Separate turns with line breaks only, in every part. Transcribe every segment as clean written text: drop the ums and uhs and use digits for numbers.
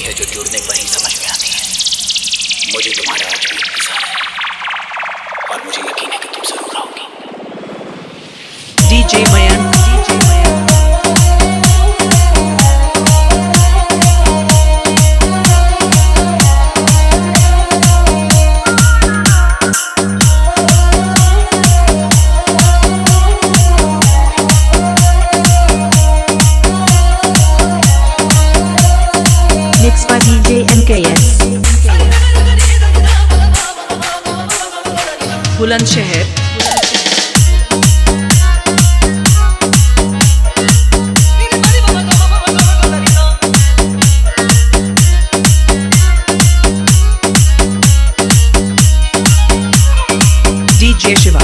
है जो जुड़ने पर ही समझ में आती है। मुझे तुम्हारा आज भी इंतजार है और मुझे यकीन है कि तुम जरूर आओगी।
DJ Mayank, mixed by DJ MKS. Bulandshahr DJ Shiva.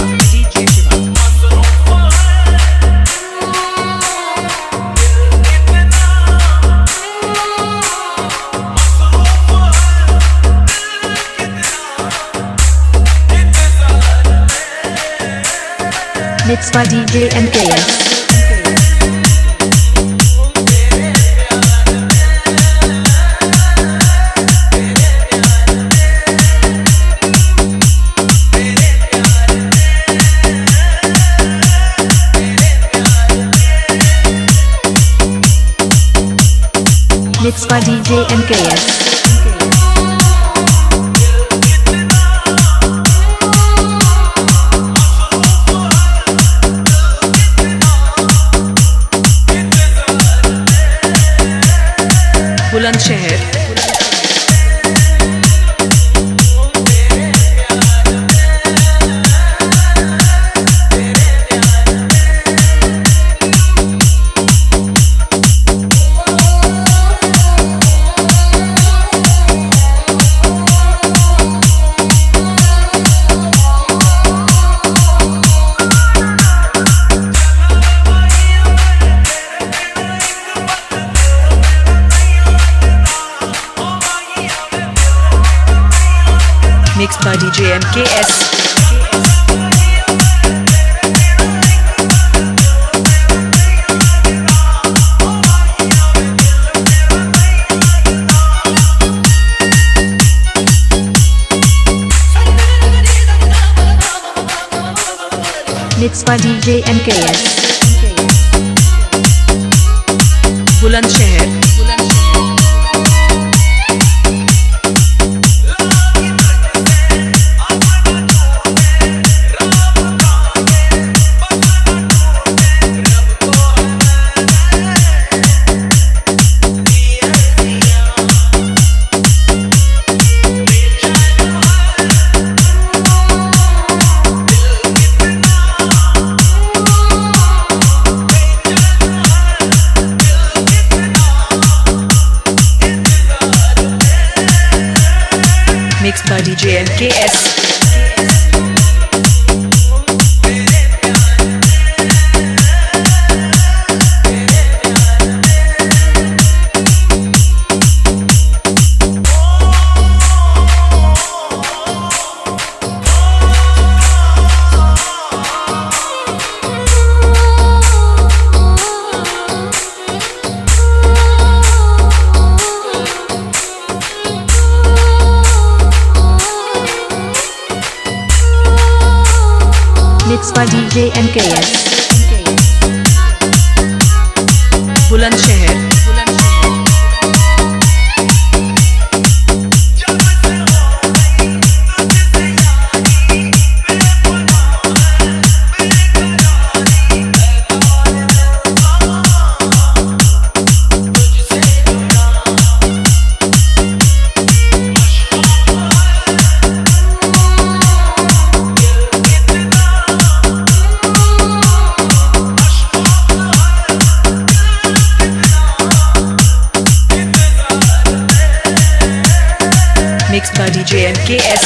Mixed by DJ MKS. Mixed by DJ MKS. Bulandshahr mixed by DJ MKS. Mixed by DJ MKS. Bulandshahr mixed by DJ MKS. Mixed by DJ MKS. Bulandshahr mixed by DJ MKS.